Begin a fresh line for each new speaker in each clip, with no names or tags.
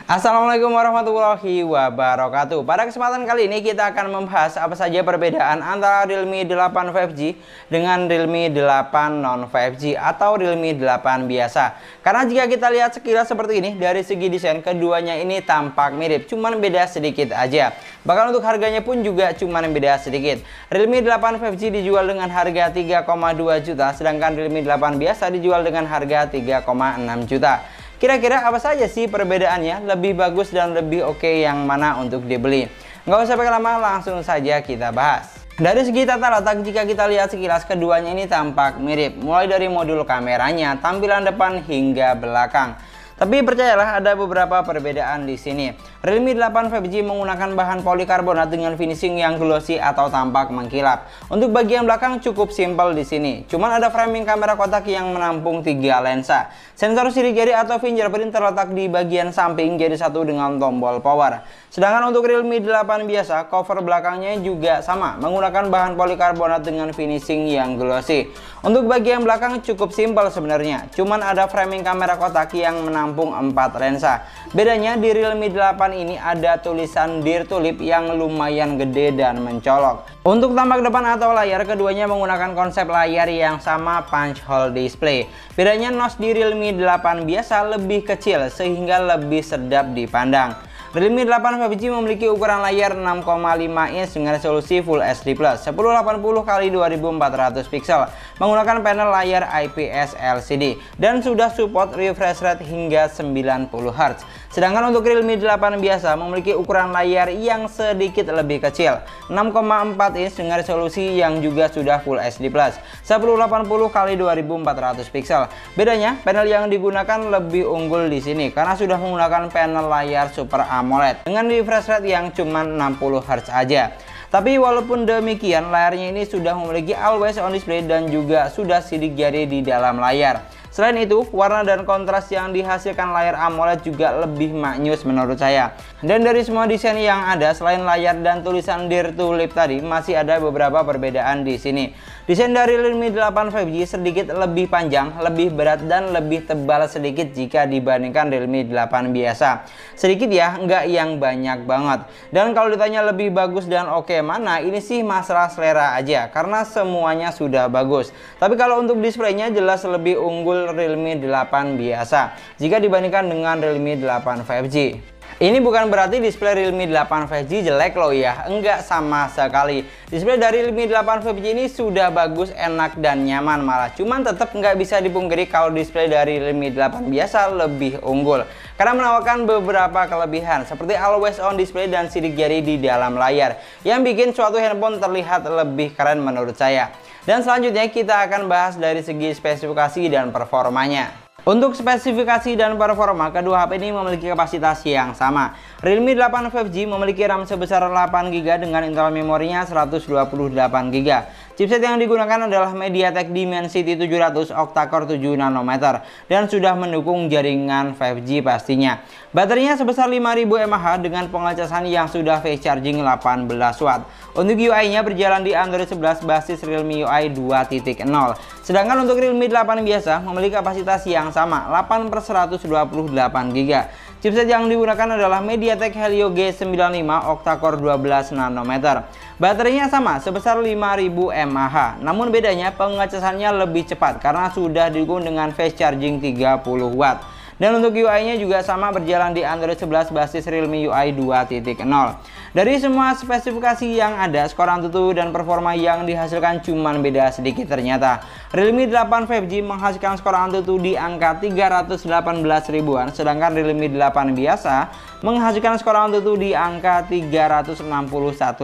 Assalamualaikum warahmatullahi wabarakatuh. Pada kesempatan kali ini kita akan membahas apa saja perbedaan antara Realme 8 5G dengan Realme 8 non 5G atau Realme 8 biasa. Karena jika kita lihat sekilas seperti ini, dari segi desain keduanya ini tampak mirip, cuman beda sedikit aja. Bahkan untuk harganya pun juga cuman beda sedikit. Realme 8 5G dijual dengan harga 3,2 juta, sedangkan Realme 8 biasa dijual dengan harga 3,6 juta. Kira-kira apa saja sih perbedaannya? Lebih bagus dan lebih oke yang mana untuk dibeli? Nggak usah pakai lama, langsung saja kita bahas. Dari segi tata letak, jika kita lihat sekilas keduanya ini tampak mirip, mulai dari modul kameranya, tampilan depan hingga belakang. Tapi percayalah, ada beberapa perbedaan di sini. Realme 8 5G menggunakan bahan polikarbonat dengan finishing yang glossy atau tampak mengkilap. Untuk bagian belakang cukup simpel di sini. Cuman ada framing kamera kotak yang menampung 3 lensa. Sensor sidik jari atau fingerprint terletak di bagian samping jadi satu dengan tombol power. Sedangkan untuk Realme 8 biasa, cover belakangnya juga sama, menggunakan bahan polikarbonat dengan finishing yang glossy. Untuk bagian belakang cukup simpel sebenarnya. Cuman ada framing kamera kotak yang menampung 4 lensa. Bedanya di Realme 8 ini ada tulisan Dear Tulip yang lumayan gede dan mencolok. Untuk tampak depan atau layar, keduanya menggunakan konsep layar yang sama, punch hole display. Bedanya notch di Realme 8 biasa lebih kecil sehingga lebih sedap dipandang. Realme 8 5G memiliki ukuran layar 6,5 inch dengan resolusi Full HD Plus 1080x2400 pixel menggunakan panel layar IPS LCD dan sudah support refresh rate hingga 90 Hz. Sedangkan untuk Realme 8 biasa memiliki ukuran layar yang sedikit lebih kecil 6,4 inch dengan resolusi yang juga sudah Full HD Plus 1080x2400 pixel. Bedanya, panel yang digunakan lebih unggul di sini karena sudah menggunakan panel layar Super AMOLED dengan refresh rate yang cuma 60 Hz aja. Tapi walaupun demikian, layarnya ini sudah memiliki always on display dan juga sudah sidik jari di dalam layar. Selain itu, warna dan kontras yang dihasilkan layar AMOLED juga lebih maknyus menurut saya. Dan dari semua desain yang ada, selain layar dan tulisan Dear Tulip tadi, masih ada beberapa perbedaan di sini. Desain dari Realme 8 5G sedikit lebih panjang, lebih berat, dan lebih tebal sedikit jika dibandingkan Realme 8 biasa. Sedikit ya, nggak yang banyak banget. Dan kalau ditanya lebih bagus dan oke mana, ini sih masalah selera aja, karena semuanya sudah bagus. Tapi kalau untuk displaynya jelas lebih unggul Realme 8 biasa jika dibandingkan dengan Realme 8 5G. Ini bukan berarti display Realme 8 5G jelek loh ya, enggak sama sekali. Display dari Realme 8 5G ini sudah bagus, enak dan nyaman malah. Cuman tetap nggak bisa dipungkiri kalau display dari Realme 8 biasa lebih unggul karena menawarkan beberapa kelebihan seperti always on display dan sidik jari di dalam layar yang bikin suatu handphone terlihat lebih keren menurut saya. Dan selanjutnya kita akan bahas dari segi spesifikasi dan performanya. Untuk spesifikasi dan performa, kedua HP ini memiliki kapasitas yang sama. Realme 8 5G memiliki RAM sebesar 8GB dengan internal memorinya 128GB. Chipset yang digunakan adalah MediaTek Dimensity 700 octa-core 7 nanometer dan sudah mendukung jaringan 5G pastinya. Baterainya sebesar 5000 mAh dengan pengecasan yang sudah fast charging 18 Watt. Untuk UI-nya berjalan di Android 11 basis Realme UI 2.0. Sedangkan untuk Realme 8 biasa memiliki kapasitas yang sama, 8/128GB. Chipset yang digunakan adalah MediaTek Helio G95 octa-core 12 nanometer. Baterainya sama sebesar 5000 mAh. Namun bedanya pengecasannya lebih cepat karena sudah didukung dengan fast charging 30 Watt. Dan untuk UI-nya juga sama, berjalan di Android 11 basis Realme UI 2.0. Dari semua spesifikasi yang ada, skor AnTuTu dan performa yang dihasilkan cuman beda sedikit ternyata. Realme 8 5G menghasilkan skor AnTuTu di angka 318 ribuan, sedangkan Realme 8 biasa menghasilkan skor AnTuTu di angka 361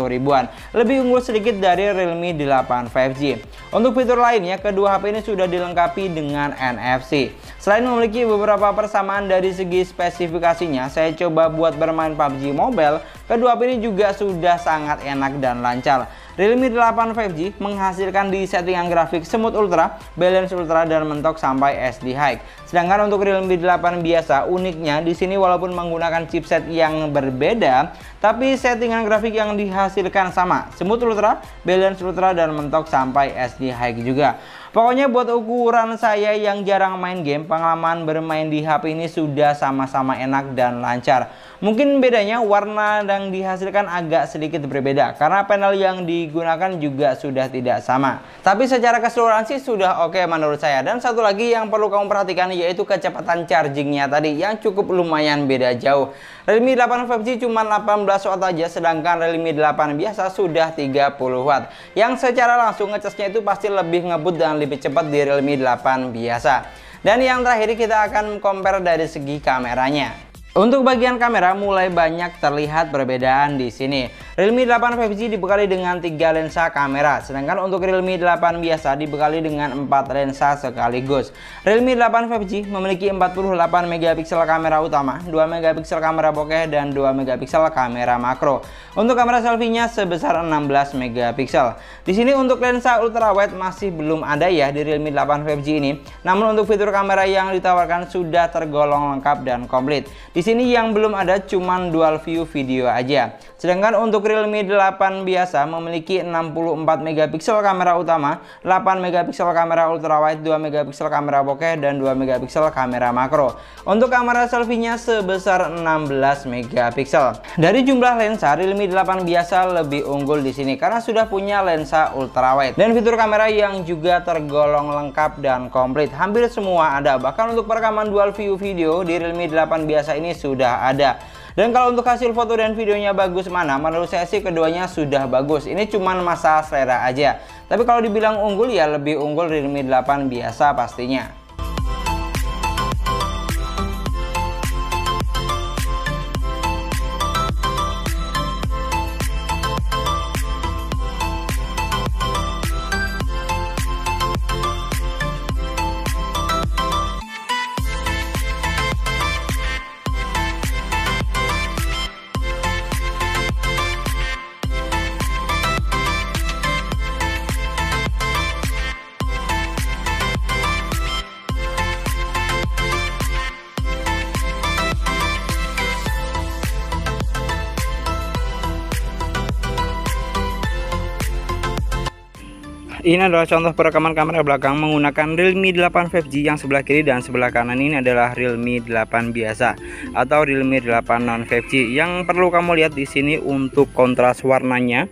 ribuan. Lebih unggul sedikit dari Realme 8 5G. Untuk fitur lainnya, kedua HP ini sudah dilengkapi dengan NFC. Selain memiliki beberapa persamaan dari segi spesifikasinya, saya coba buat bermain PUBG Mobile kedua HP ini juga sudah sangat enak dan lancar. Realme 8 5G menghasilkan di settingan grafik Smooth Ultra, Balance Ultra, dan mentok sampai SD High. Sedangkan untuk Realme 8 biasa, uniknya di sini walaupun menggunakan chipset yang berbeda, tapi settingan grafik yang dihasilkan sama, Smooth Ultra, Balance Ultra, dan mentok sampai SD High juga. Pokoknya buat ukuran saya yang jarang main game, pengalaman bermain di HP ini sudah sama-sama enak dan lancar. Mungkin bedanya warna yang dihasilkan agak sedikit berbeda karena panel yang digunakan juga sudah tidak sama. Tapi secara keseluruhan sih sudah oke menurut saya. Dan satu lagi yang perlu kamu perhatikan yaitu kecepatan chargingnya tadi yang cukup lumayan beda jauh. Realme 8 5G cuma 18 watt aja, sedangkan Realme 8 biasa sudah 30 watt. Yang secara langsung ngecasnya itu pasti lebih ngebut dan lebih cepat di Realme 8 biasa. Dan yang terakhir kita akan compare dari segi kameranya. Untuk bagian kamera mulai banyak terlihat perbedaan di sini. Realme 8 5G dibekali dengan 3 lensa kamera, sedangkan untuk Realme 8 biasa dibekali dengan 4 lensa sekaligus. Realme 8 5G memiliki 48 megapiksel kamera utama, 2 megapiksel kamera bokeh, dan 2 megapiksel kamera makro. Untuk kamera selfie-nya sebesar 16 megapiksel. Di sini untuk lensa ultrawide masih belum ada ya di Realme 8 5G ini. Namun untuk fitur kamera yang ditawarkan sudah tergolong lengkap dan komplit. Di sini yang belum ada cuman dual view video aja. Sedangkan untuk Realme 8 biasa memiliki 64 megapiksel kamera utama, 8 megapiksel kamera ultrawide, 2 megapiksel kamera bokeh, dan 2 megapiksel kamera makro. Untuk kamera selfie-nya sebesar 16 megapiksel. Dari jumlah lensa, Realme 8 biasa lebih unggul di sini karena sudah punya lensa ultrawide dan fitur kamera yang juga tergolong lengkap dan komplit. Hampir semua ada. Bahkan untuk perekaman dual view video di Realme 8 biasa ini sudah ada. Dan kalau untuk hasil foto dan videonya bagus mana? Menurut saya sih keduanya sudah bagus. Ini cuman masalah selera aja. Tapi kalau dibilang unggul ya lebih unggul Realme 8 biasa pastinya. Ini adalah contoh perekaman kamera belakang menggunakan Realme 8 5G. Yang sebelah kiri dan sebelah kanan ini adalah Realme 8 biasa atau Realme 8 non 5G. Yang perlu kamu lihat di sini untuk kontras warnanya.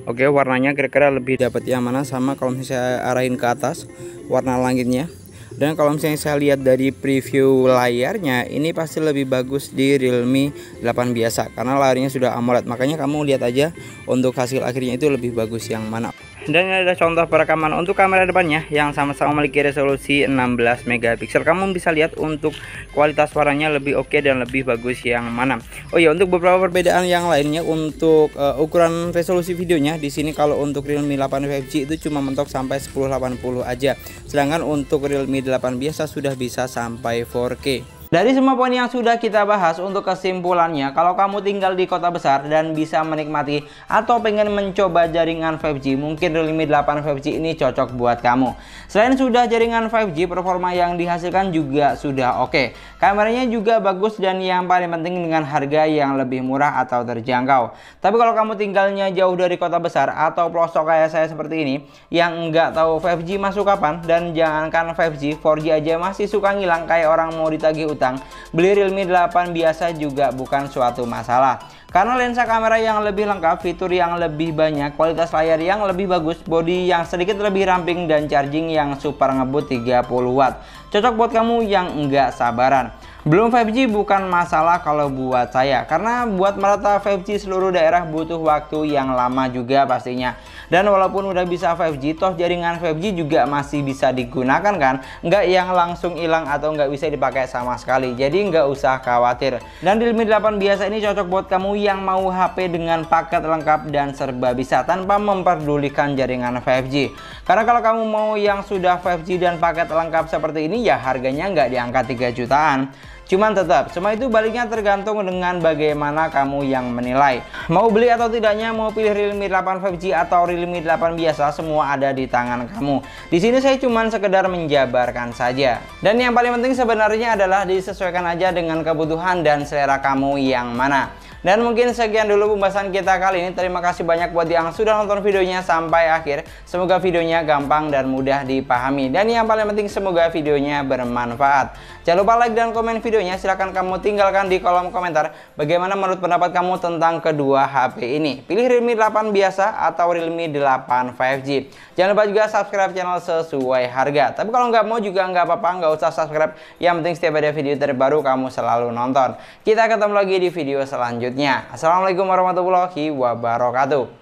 Oke, warnanya kira-kira lebih dapat yang mana, sama kalau misalnya saya arahin ke atas warna langitnya. Dan kalau misalnya saya lihat dari preview layarnya, ini pasti lebih bagus di Realme 8 biasa karena layarnya sudah AMOLED. Makanya kamu lihat aja untuk hasil akhirnya itu lebih bagus yang mana. Dan ini ada contoh perekaman untuk kamera depannya yang sama-sama memiliki resolusi 16 megapiksel. Kamu bisa lihat untuk kualitas suaranya lebih oke dan lebih bagus yang mana. Oh ya, untuk beberapa perbedaan yang lainnya untuk ukuran resolusi videonya di sini, kalau untuk Realme 8 5G itu cuma mentok sampai 1080 aja. Sedangkan untuk Realme 8 biasa sudah bisa sampai 4K. Dari semua poin yang sudah kita bahas, untuk kesimpulannya, kalau kamu tinggal di kota besar dan bisa menikmati atau pengen mencoba jaringan 5G, mungkin Realme 8 5G ini cocok buat kamu. Selain sudah jaringan 5G, performa yang dihasilkan juga sudah oke. Kameranya juga bagus dan yang paling penting dengan harga yang lebih murah atau terjangkau. Tapi kalau kamu tinggalnya jauh dari kota besar atau pelosok kayak saya seperti ini, yang nggak tahu 5G masuk kapan, dan jangankan 5G, 4G aja masih suka ngilang kayak orang mau ditagih utang, beli Realme 8 biasa juga bukan suatu masalah. Karena lensa kamera yang lebih lengkap, fitur yang lebih banyak, kualitas layar yang lebih bagus, bodi yang sedikit lebih ramping, dan charging yang super ngebut 30 watt. Cocok buat kamu yang enggak sabaran. Belum 5G bukan masalah kalau buat saya, karena buat merata 5G seluruh daerah butuh waktu yang lama juga pastinya. Dan walaupun udah bisa 5G, toh jaringan 5G juga masih bisa digunakan kan, nggak yang langsung hilang atau nggak bisa dipakai sama sekali. Jadi nggak usah khawatir. Dan Realme 8 biasa ini cocok buat kamu yang mau HP dengan paket lengkap dan serba bisa tanpa memperdulikan jaringan 5G. Karena kalau kamu mau yang sudah 5G dan paket lengkap seperti ini, ya harganya nggak di angka 3 jutaan. Cuman tetap, semua itu baliknya tergantung dengan bagaimana kamu yang menilai. Mau beli atau tidaknya, mau pilih Realme 8 5G atau Realme 8 biasa, semua ada di tangan kamu. Di sini saya cuman sekedar menjabarkan saja. Dan yang paling penting sebenarnya adalah disesuaikan aja dengan kebutuhan dan selera kamu yang mana. Dan mungkin sekian dulu pembahasan kita kali ini. Terima kasih banyak buat yang sudah nonton videonya sampai akhir. Semoga videonya gampang dan mudah dipahami. Dan yang paling penting semoga videonya bermanfaat. Jangan lupa like dan komen videonya. Silahkan kamu tinggalkan di kolom komentar bagaimana menurut pendapat kamu tentang kedua HP ini. Pilih Realme 8 biasa atau Realme 8 5G. Jangan lupa juga subscribe channel sesuai harga. Tapi kalau nggak mau juga nggak apa-apa, nggak usah subscribe. Yang penting setiap ada video terbaru kamu selalu nonton. Kita ketemu lagi di video selanjutnya. Assalamualaikum warahmatullahi wabarakatuh.